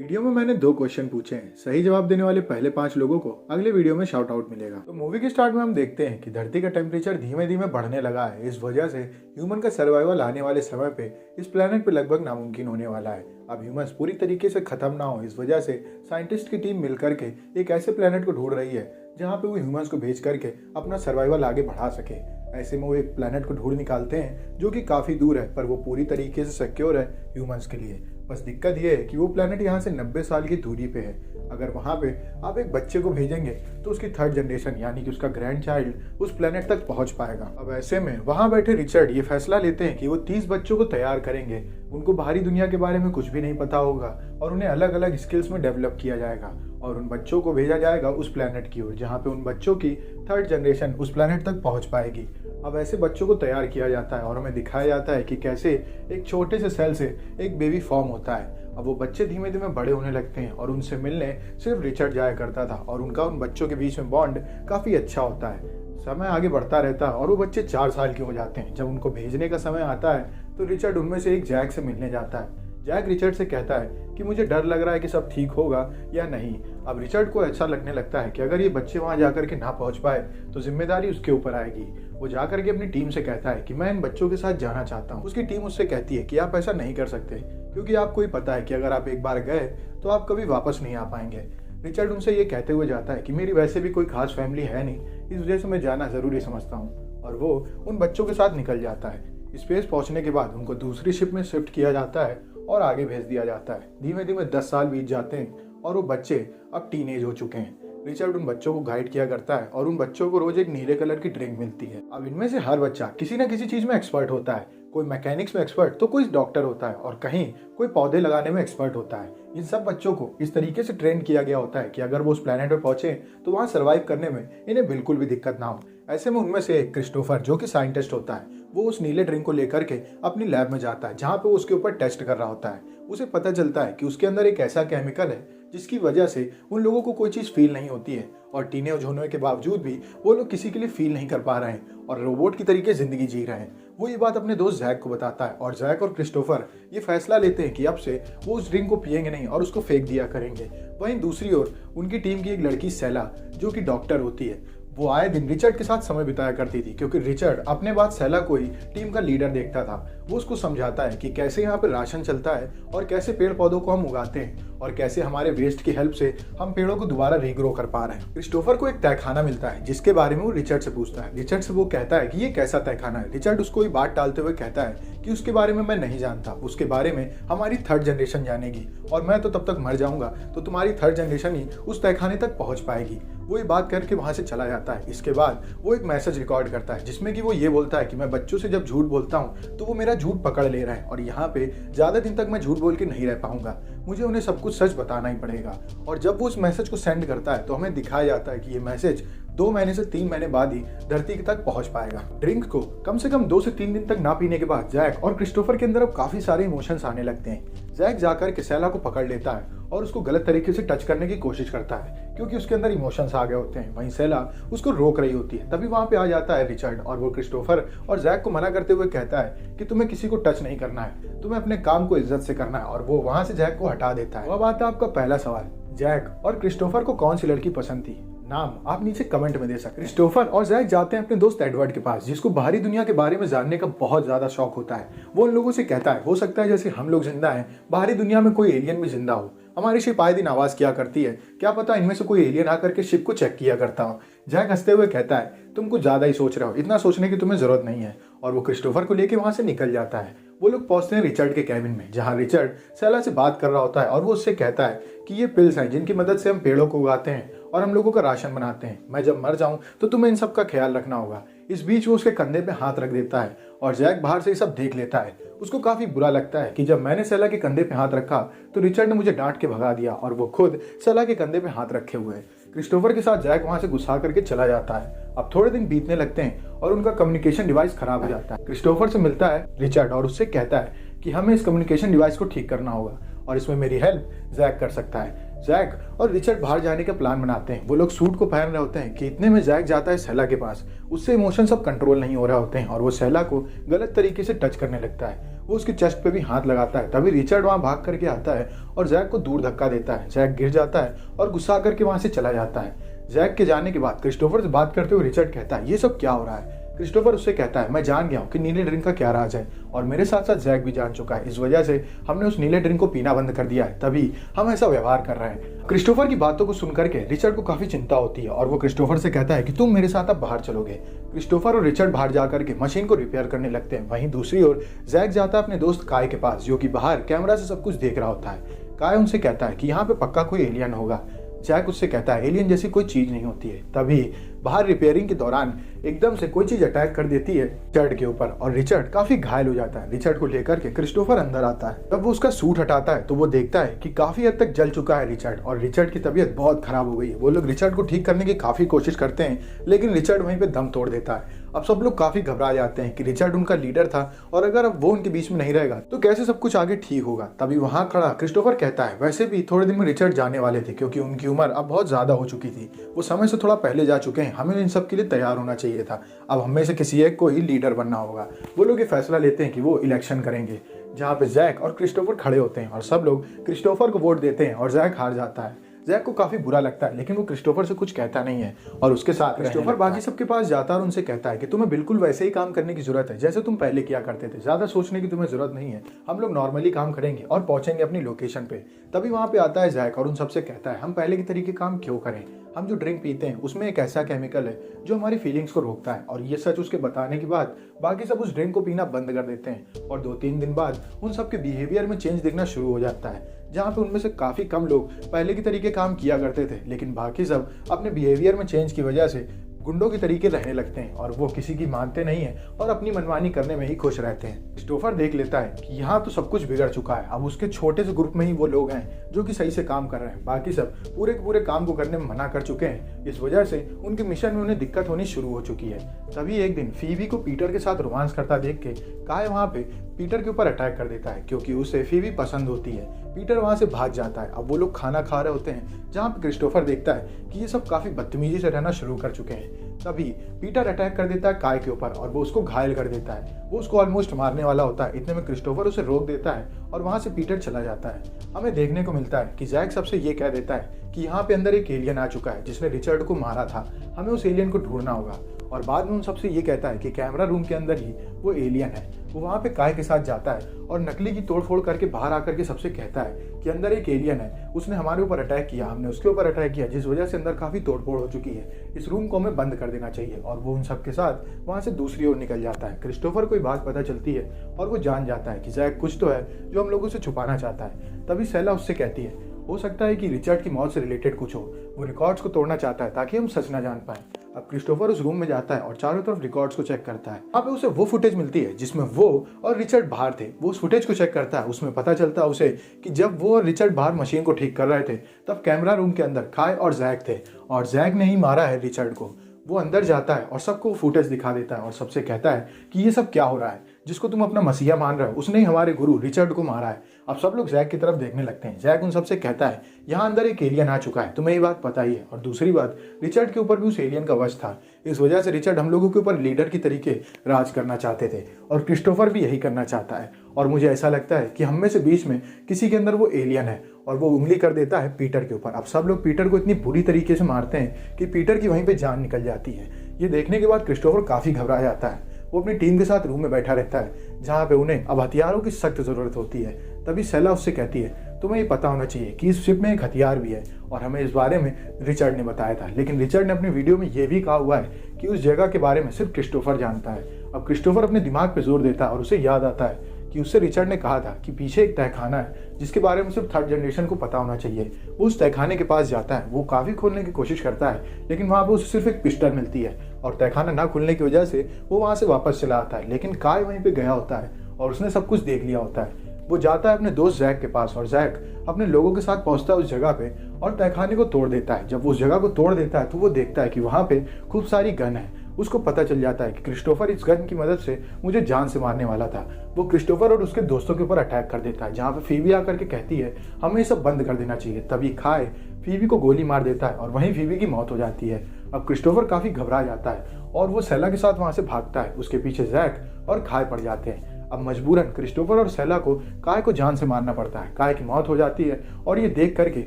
Video में मैंने 2 question पूछे हैं। सही जवाब देने वाले पहले 5 लोगों को अगले वीडियो में शाउट आउट मिलेगा। तो मूवी के स्टार्ट में हम देखते हैं कि धरती का टेम्परेचर धीमे धीमे बढ़ने लगा है। इस वजह से ह्यूमन का सर्वाइवल आने वाले समय पे इस प्लेनेट पे लगभग नामुमकिन होने वाला है। अब ह्यूमंस पूरी तरीके से खत्म ना हो, इस वजह से साइंटिस्ट की टीम मिल करके एक ऐसे प्लेनेट को ढूंढ रही है जहाँ पे वो ह्यूमंस को भेज करके अपना सर्वाइवल आगे बढ़ा सके। ऐसे में वो एक प्लेनेट को ढूंढ निकालते हैं जो कि काफी दूर है, पर वो पूरी तरीके से सिक्योर है ह्यूमंस के लिए। बस दिक्कत ये है कि वो प्लेनेट यहाँ से 90 साल की दूरी पे है। अगर वहाँ पे आप एक बच्चे को भेजेंगे तो उसकी 3rd जनरेशन यानी कि उसका ग्रैंड चाइल्ड उस प्लेनेट तक पहुँच पाएगा। अब ऐसे में वहाँ बैठे रिचर्ड ये फैसला लेते हैं कि वो 30 बच्चों को तैयार करेंगे। उनको बाहरी दुनिया के बारे में कुछ भी नहीं पता होगा और उन्हें अलग अलग स्किल्स में डेवलप किया जाएगा और उन बच्चों को भेजा जाएगा उस प्लेनेट की ओर, जहाँ पे उन बच्चों की 3rd जनरेशन उस प्लेनेट तक पहुँच पाएगी। अब ऐसे बच्चों को तैयार किया जाता है और हमें दिखाया जाता है कि कैसे एक छोटे से सेल से एक बेबी फॉर्म होता है। अब वो बच्चे धीमे धीमे बड़े होने लगते हैं और उनसे मिलने सिर्फ रिचर्ड जाया करता था और उनका उन बच्चों के बीच में बॉन्ड काफ़ी अच्छा होता है। समय आगे बढ़ता रहता है और वो बच्चे 4 साल के हो जाते हैं। जब उनको भेजने का समय आता है तो रिचर्ड उनमें से एक जैक से मिलने जाता है। जैक रिचर्ड से कहता है कि मुझे डर लग रहा है कि सब ठीक होगा या नहीं। अब रिचर्ड को ऐसा लगने लगता है कि अगर ये बच्चे वहाँ जाकर के ना पहुँच पाए तो जिम्मेदारी उसके ऊपर आएगी। वो जाकर के अपनी टीम से कहता है कि मैं इन बच्चों के साथ जाना चाहता हूँ। उसकी टीम उससे कहती है कि आप ऐसा नहीं कर सकते, क्योंकि आपको ही पता है कि अगर आप एक बार गए तो आप कभी वापस नहीं आ पाएंगे। रिचर्ड उनसे ये कहते हुए जाता है कि मेरी वैसे भी कोई खास फैमिली है नहीं, इस वजह से मैं जाना ज़रूरी समझता हूँ। और वो उन बच्चों के साथ निकल जाता है। स्पेस पहुँचने के बाद उनको दूसरी शिप में शिफ्ट किया जाता है और आगे भेज दिया जाता है। धीमे धीमे 10 साल बीत जाते हैं और वो बच्चे अब टीनेज हो चुके हैं। रिचर्ड उन बच्चों को गाइड किया करता है और उन बच्चों को रोज एक नीले कलर की ड्रिंक मिलती है। अब इनमें से हर बच्चा किसी न किसी चीज में एक्सपर्ट होता है। कोई मैकेनिक्स में एक्सपर्ट तो कोई डॉक्टर होता है और कहीं कोई पौधे लगाने में एक्सपर्ट होता है। इन सब बच्चों को इस तरीके से ट्रेन किया गया होता है कि अगर वो उस प्लेनेट पर पहुंचे तो वहां सर्वाइव करने में इन्हें बिल्कुल भी दिक्कत ना हो। ऐसे में उनमें से एक क्रिस्टोफर जो कि साइंटिस्ट होता है, वो उस नीले ड्रिंक को लेकर के अपनी लैब में जाता है जहाँ पे वो उसके ऊपर टेस्ट कर रहा होता है। उसे पता चलता है कि उसके अंदर एक ऐसा केमिकल है जिसकी वजह से उन लोगों को कोई चीज़ फील नहीं होती है और टीनेज होने के बावजूद भी वो लोग किसी के लिए फील नहीं कर पा रहे हैं और रोबोट की तरीके जिंदगी जी रहे हैं। वो ये बात अपने दोस्त जैक को बताता है और जैक और क्रिस्टोफर ये फैसला लेते हैं कि अब से वो उस ड्रिंक को पिएंगे नहीं और उसको फेंक दिया करेंगे। वहीं दूसरी ओर उनकी टीम की एक लड़की सेला जो कि डॉक्टर होती है, वो आए दिन रिचर्ड के साथ समय बिताया करती थी, क्योंकि रिचर्ड अपने बाद सेला को ही टीम का लीडर देखता था। वो उसको समझाता है कि कैसे यहाँ पे राशन चलता है और कैसे पेड़ पौधों को हम उगाते हैं और कैसे हमारे वेस्ट की हेल्प से हम पेड़ों को दोबारा रीग्रो कर पा रहे हैं। क्रिस्टोफर को एक तहखाना मिलता है जिसके बारे में वो रिचर्ड से पूछता है। रिचर्ड से वो कहता है कि ये कैसा तहखाना है। रिचर्ड उसको ये बात टालते हुए कहता है कि उसके बारे में मैं नहीं जानता, उसके बारे में हमारी 3rd जनरेशन जानेगी और मैं तो तब तक मर जाऊंगा तो तुम्हारी 3rd जनरेशन ही उस तहखाने तक पहुंच पाएगी। वो ये बात करके वहां से चला जाता है। इसके बाद वो एक मैसेज रिकॉर्ड करता है जिसमें कि वो ये बोलता है कि मैं बच्चों से जब झूठ बोलता हूँ तो वो मेरा झूठ पकड़ ले रहा है और यहाँ पे ज्यादा दिन तक मैं झूठ बोल के नहीं रह पाऊंगा, मुझे उन्हें सब कुछ सच बताना ही पड़ेगा। और जब वो उस मैसेज को सेंड करता है तो हमें दिखाया जाता है कि ये मैसेज 2 महीने से 3 महीने बाद ही धरती तक पहुंच पाएगा। ड्रिंक को कम से कम 2 से 3 दिन तक ना पीने के बाद जैक और क्रिस्टोफर के अंदर अब काफी सारे इमोशंस आने लगते हैं। जैक जाकर के सेला को पकड़ लेता है और उसको गलत तरीके से टच करने की कोशिश करता है क्योंकि उसके अंदर इमोशंस आ गए होते हैं। वहीं सेला उसको रोक रही होती है। तभी वहां पे आ जाता है रिचर्ड और वो क्रिस्टोफर और जैक को मना करते हुए कहता है कि तुम्हें किसी को टच नहीं करना है, तुम्हें अपने काम को इज्जत से करना है और वो वहां से जैक को हटा देता है। अब आता है आपका पहला सवाल, जैक और क्रिस्टोफर को कौन सी लड़की पसंद थी? नाम आप नीचे कमेंट में दे सकते हैं। क्रिस्टोफर और जैक जाते हैं अपने दोस्त एडवर्ड के पास जिसको बाहरी दुनिया के बारे में जानने का बहुत ज्यादा शौक होता है। वो उन लोगों से कहता है हो सकता है जैसे हम लोग जिंदा हैं बाहरी दुनिया में कोई एलियन भी जिंदा हो, हमारी शिप आए दिन आवाज किया करती है, क्या पता इनमें से कोई एलियन आकर के शिप को चेक किया करता हो। जैक हंसते हुए कहता है तुम कुछ ज्यादा ही सोच रहे हो, इतना सोचने की तुम्हें जरूरत नहीं है और वो क्रिस्टोफर को लेके वहां से निकल जाता है। वो लोग पहुंचते हैं रिचर्ड के कैबिन में जहां रिचर्ड सेला से बात कर रहा होता है और वो उससे कहता है कि ये पिल्स हैं जिनकी मदद से हम पेड़ों को उगाते हैं और हम लोगों का राशन बनाते हैं। मैं जब मर जाऊं तो तुम्हें इन सब का ख्याल रखना होगा। इस बीच वो उसके कंधे पे हाथ रख देता है और जैक बाहर से ये सब देख लेता है। उसको काफी बुरा लगता है कि जब मैंने सेला के कंधे पे हाथ रखा तो रिचर्ड ने मुझे डांट के भगा दिया और वो खुद सेला के कंधे पे हाथ रखे हुए है। क्रिस्टोफर के साथ जैक वहां से गुस्सा करके चला जाता है। अब थोड़े दिन बीतने लगते हैं और उनका कम्युनिकेशन डिवाइस खराब हो जाता है। क्रिस्टोफर से मिलता है रिचर्ड और उससे कहता है कि हमें इस कम्युनिकेशन डिवाइस को ठीक करना होगा और इसमें मेरी हेल्प जैक कर सकता है। जैक और रिचर्ड बाहर जाने का प्लान बनाते हैं। वो लोग सूट को पहन रहे होते हैं कि इतने में जैक जाता है सेला के पास। उससे इमोशन सब कंट्रोल नहीं हो रहे होते हैं और वो सेला को गलत तरीके से टच करने लगता है। वो उसके चेस्ट पे भी हाथ लगाता है। तभी रिचर्ड वहाँ भाग करके आता है और जैक को दूर धक्का देता है। जैक गिर जाता है और गुस्सा करके वहाँ से चला जाता है। जैक के जाने के बाद क्रिस्टोफर से बात करते हुए रिचर्ड कहता है, ये सब क्या हो रहा है? क्रिस्टोफर उससे कहता है, मैं जान गया हूँ कि नीले ड्रिंक का क्या राज है और मेरे साथ साथ जैक भी जान चुका है। इस वजह से हमने उस नीले ड्रिंक को पीना बंद कर दिया है, तभी हम ऐसा व्यवहार कर रहे हैं। क्रिस्टोफर की बातों को सुनकर के रिचर्ड को काफी चिंता होती है और वो क्रिस्टोफर से कहता है कि तुम मेरे साथ अब बाहर चलोगे। क्रिस्टोफर और रिचर्ड बाहर जाकर के मशीन को रिपेयर करने लगते हैं। वहीं दूसरी ओर जैक जाता है अपने दोस्त काय के पास, जो कि बाहर कैमरा से सब कुछ देख रहा होता है। काय उनसे कहता है कि यहाँ पे पक्का कोई एलियन होगा। जैक उससे कहता है, एलियन जैसी कोई चीज नहीं होती है। तभी बाहर रिपेयरिंग के दौरान एकदम से कोई चीज अटैक कर देती है रिचर्ड के ऊपर और रिचर्ड काफी घायल हो जाता है। रिचर्ड को लेकर के क्रिस्टोफर अंदर आता है। जब वो उसका सूट हटाता है तो वो देखता है कि काफी हद तक जल चुका है रिचर्ड और रिचर्ड की तबीयत बहुत खराब हो गई है। वो लोग रिचर्ड को ठीक करने की काफी कोशिश करते हैं, लेकिन रिचर्ड वहीं पे दम तोड़ देता है। अब सब लोग काफी घबरा जाते हैं कि रिचर्ड उनका लीडर था और अगर अब वो उनके बीच में नहीं रहेगा तो कैसे सब कुछ आगे ठीक होगा। तभी वहां खड़ा क्रिस्टोफर कहता है, वैसे भी थोड़े दिन में रिचर्ड जाने वाले थे क्योंकि उनकी उम्र अब बहुत ज्यादा हो चुकी थी। वो समय से थोड़ा पहले जा चुके हैं। हमें इन सब के लिए तैयार होना चाहिए था। अब हमें से किसी एक को ही लीडर बनना होगा। वो लोग ये फैसला लेते हैं कि वो इलेक्शन करेंगे, जहाँ पे जैक और क्रिस्टोफर खड़े होते हैं और सब लोग क्रिस्टोफर को वोट देते हैं और जैक हार जाता है। जैक को काफी बुरा लगता है, लेकिन वो क्रिस्टोफर से कुछ कहता नहीं है और उसके साथ क्रिस्टोफर बाकी सबके पास जाता है और उनसे कहता है कि तुम्हें बिल्कुल वैसे ही काम करने की जरूरत है जैसे तुम पहले किया करते थे। ज्यादा सोचने की तुम्हें जरूरत नहीं है। हम लोग नॉर्मली काम करेंगे और पहुंचेंगे अपनी लोकेशन पे। तभी वहां पे आता है जैक और उन सबसे कहता है, हम पहले की तरीके काम क्यों करें? हम जो ड्रिंक पीते हैं उसमें एक ऐसा केमिकल है जो हमारी फीलिंग्स को रोकता है। और ये सच उसके बताने के बाद बाकी सब उस ड्रिंक को पीना बंद कर देते हैं और 2-3 दिन बाद उन सबके बिहेवियर में चेंज दिखना शुरू हो जाता है, जहाँ पे उनमें से काफी कम लोग पहले की तरीके काम किया करते थे, लेकिन बाकी सब अपने बिहेवियर में चेंज की वजह से गुंडों के तरीके रहने लगते हैं और वो किसी की मानते नहीं है और अपनी मनमानी करने में ही खुश रहते हैं। क्रिस्टोफर देख लेता है कि यहाँ तो सब कुछ बिगड़ चुका है। अब उसके छोटे से ग्रुप में ही वो लोग हैं जो कि सही से काम कर रहे हैं। बाकी सब पूरे के पूरे काम को करने में मना कर चुके हैं। इस वजह से उनके मिशन में उन्हें दिक्कत होनी शुरू हो चुकी है। तभी एक दिन फीबी को पीटर के साथ रोमांस करता देख के काय वहाँ पे पीटर के ऊपर अटैक कर देता है, क्योंकि उसे फीबी पसंद होती है। पीटर वहां से भाग जाता है। अब वो लोग खाना खा रहे होते हैं, जहाँ पे क्रिस्टोफर देखता है कि ये सब काफी बदतमीजी से रहना शुरू कर चुके हैं। तभी पीटर अटैक कर देता है काय के ऊपर और वो उसको घायल कर देता है। वो उसको ऑलमोस्ट मारने वाला होता है। इतने में क्रिस्टोफर उसे रोक देता है और वहां से पीटर चला जाता है। हमें देखने को मिलता है कि जैक सबसे ये कह देता है कि यहाँ पे अंदर एक एलियन आ चुका है जिसने रिचर्ड को मारा था। हमें उस एलियन को ढूंढना होगा। और बाद में उन सबसे ये कहता है कि कैमरा रूम के अंदर ही वो एलियन है। वो वहाँ पे काय के साथ जाता है और नकली की तोड़फोड़ करके बाहर आकर के सबसे कहता है कि अंदर एक एलियन है, उसने हमारे ऊपर अटैक किया, हमने उसके ऊपर अटैक किया, जिस वजह से अंदर काफी तोड़फोड़ हो चुकी है। इस रूम को हमें बंद कर देना चाहिए। और वो उन सबके साथ वहाँ से दूसरी ओर निकल जाता है। क्रिस्टोफर को बात पता चलती है और वो जान जाता है कि जैक कुछ तो है जो हम लोगों से छुपाना चाहता है। तभी सेला उससे कहती है, हो सकता है कि रिचर्ड की मौत से रिलेटेड कुछ हो। वो रिकॉर्ड्स को तोड़ना चाहता है ताकि हम सच ना जान पाए। अब क्रिस्टोफर उस रूम में जाता है और चारों तरफ रिकॉर्ड्स को चेक करता है। वहाँ पे उसे वो फुटेज मिलती है जिसमें वो और रिचर्ड बाहर थे। वो उस फुटेज को चेक करता है। उसमें पता चलता है उसे कि जब वो और रिचर्ड बाहर मशीन को ठीक कर रहे थे तब कैमरा रूम के अंदर काय और जैक थे और जैक ने ही मारा है रिचर्ड को। वो अंदर जाता है और सबको फुटेज दिखा देता है और सबसे कहता है कि ये सब क्या हो रहा है, जिसको तुम अपना मसीहा मान रहे हो उसने ही हमारे गुरु रिचर्ड को मारा है। अब सब लोग जैक की तरफ देखने लगते हैं। जैक उन सबसे कहता है, यहाँ अंदर एक एलियन आ चुका है, तुम्हें ये बात पता ही है। और दूसरी बात, रिचर्ड के ऊपर भी उस एलियन का वश था। इस वजह से रिचर्ड हम लोगों के ऊपर लीडर की तरीके राज करना चाहते थे और क्रिस्टोफर भी यही करना चाहता है। और मुझे ऐसा लगता है कि हम में से बीच में किसी के अंदर वो एलियन है। और वो उंगली कर देता है पीटर के ऊपर। अब सब लोग पीटर को इतनी बुरी तरीके से मारते हैं कि पीटर की वहीं पे जान निकल जाती है। ये देखने के बाद क्रिस्टोफर काफी घबरा जाता है। वो अपनी टीम के साथ रूम में बैठा रहता है, जहाँ पे उन्हें अब हथियारों की सख्त जरूरत होती है। तभी सेला उससे कहती है, तुम्हें ये पता होना चाहिए कि इस शिप में एक हथियार भी है और हमें इस बारे में रिचर्ड ने बताया था। लेकिन रिचर्ड ने अपनी वीडियो में ये भी कहा हुआ है कि उस जगह के बारे में सिर्फ क्रिस्टोफर जानता है। अब क्रिस्टोफर अपने दिमाग पे जोर देता है और उसे याद आता है कि उससे रिचर्ड ने कहा था कि पीछे एक तहखाना है जिसके बारे में सिर्फ 3rd जनरेशन को पता होना चाहिए। वो उस तहखाने के पास जाता है। वो काफी खोलने की कोशिश करता है, लेकिन वहां पे उसे सिर्फ एक पिस्टल मिलती है और तहखाना ना खुलने की वजह से वो वहां से वापस चला आता है। लेकिन काय वहीं पे गया होता है और उसने सब कुछ देख लिया होता है। वो जाता है अपने दोस्त जैक के पास और जैक अपने लोगों के साथ पहुंचता है उस जगह पे और तहखाने को तोड़ देता है। जब वो उस जगह को तोड़ देता है तो वो देखता है कि वहां पे खूब सारी गन है। उसको पता चल जाता है कि क्रिस्टोफर इस गन की मदद से मुझे जान से मारने वाला था। वो क्रिस्टोफर और उसके दोस्तों के ऊपर अटैक कर देता है, जहाँ पे फीबी आकर के कहती है हमें ये सब बंद कर देना चाहिए। तभी खाए फीबी को गोली मार देता है और वहीं फीबी की मौत हो जाती है। अब क्रिस्टोफर काफी घबरा जाता है और वो सेला के साथ वहां से भागता है। उसके पीछे जैक और खाए पड़ जाते हैं। अब मजबूरन क्रिस्टोफर और सेला को काय को जान से मारना पड़ता है। काय की मौत हो जाती है और ये देख करके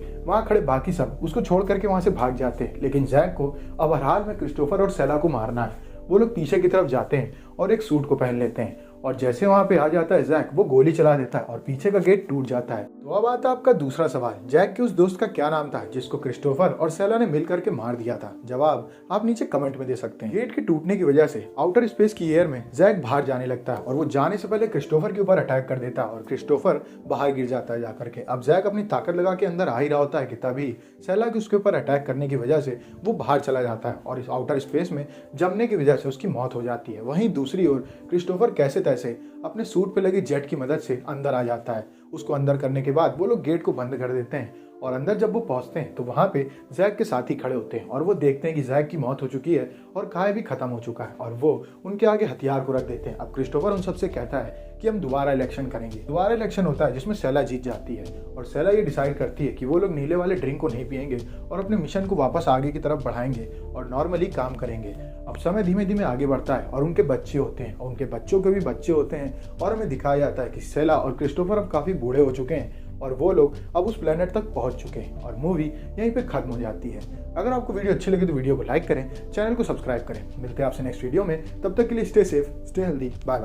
वहाँ खड़े बाकी सब उसको छोड़ करके वहाँ से भाग जाते हैं। लेकिन जैक को अब हर हाल में क्रिस्टोफर और सेला को मारना है। वो लोग पीछे की तरफ जाते हैं और एक सूट को पहन लेते हैं और जैसे वहां पे आ जाता है जैक, वो गोली चला देता है और पीछे का गेट टूट जाता है। तो अब आता है आपका दूसरा सवाल, जैक के उस दोस्त का क्या नाम था जिसको क्रिस्टोफर और सेला ने मिल करके मार दिया था? जवाब आप नीचे कमेंट में दे सकते हैं। गेट के टूटने की वजह से आउटर स्पेस की एयर में जैक बाहर जाने लगता है और वो जाने से पहले क्रिस्टोफर के ऊपर अटैक कर देता है और क्रिस्टोफर बाहर गिर जाता है जाकर के। अब जैक अपनी ताकत लगा के अंदर आ ही रहा होता है कि तभी सेला के उसके ऊपर अटैक करने की वजह से वो बाहर चला जाता है और इस आउटर स्पेस में जमने की वजह से उसकी मौत हो जाती है। वहीं दूसरी ओर क्रिस्टोफर कैसे तैसे अपने सूट पे लगी जेट की मदद से अंदर आ जाता है। उसको अंदर करने के बाद वो लोग गेट को बंद कर देते हैं और अंदर जब वो पहुंचते हैं तो वहां पे जैक के साथी खड़े होते हैं और वो देखते हैं कि जैक की मौत हो चुकी है और काय भी खत्म हो चुका है और वो उनके आगे हथियार को रख देते हैं। अब क्रिस्टोफर उन सबसे कहता है कि हम दोबारा इलेक्शन करेंगे। दोबारा इलेक्शन होता है जिसमें सेला जीत जाती है और सेला ये डिसाइड करती है कि वो लोग नीले वाले ड्रिंक को नहीं पियेंगे और अपने मिशन को वापस आगे की तरफ बढ़ाएंगे और नॉर्मली काम करेंगे। अब समय धीमे धीमे आगे बढ़ता है और उनके बच्चे होते हैं और उनके बच्चों के भी बच्चे होते हैं और हमें दिखाया जाता है कि सेला और क्रिस्टोफर अब काफी बूढ़े हो चुके हैं और वो लोग अब उस प्लेनेट तक पहुंच चुके हैं और मूवी यहीं पे खत्म हो जाती है। अगर आपको वीडियो अच्छी लगी तो वीडियो को लाइक करें, चैनल को सब्सक्राइब करें। मिलते हैं आपसे नेक्स्ट वीडियो में, तब तक के लिए stay safe, stay healthy, bye bye.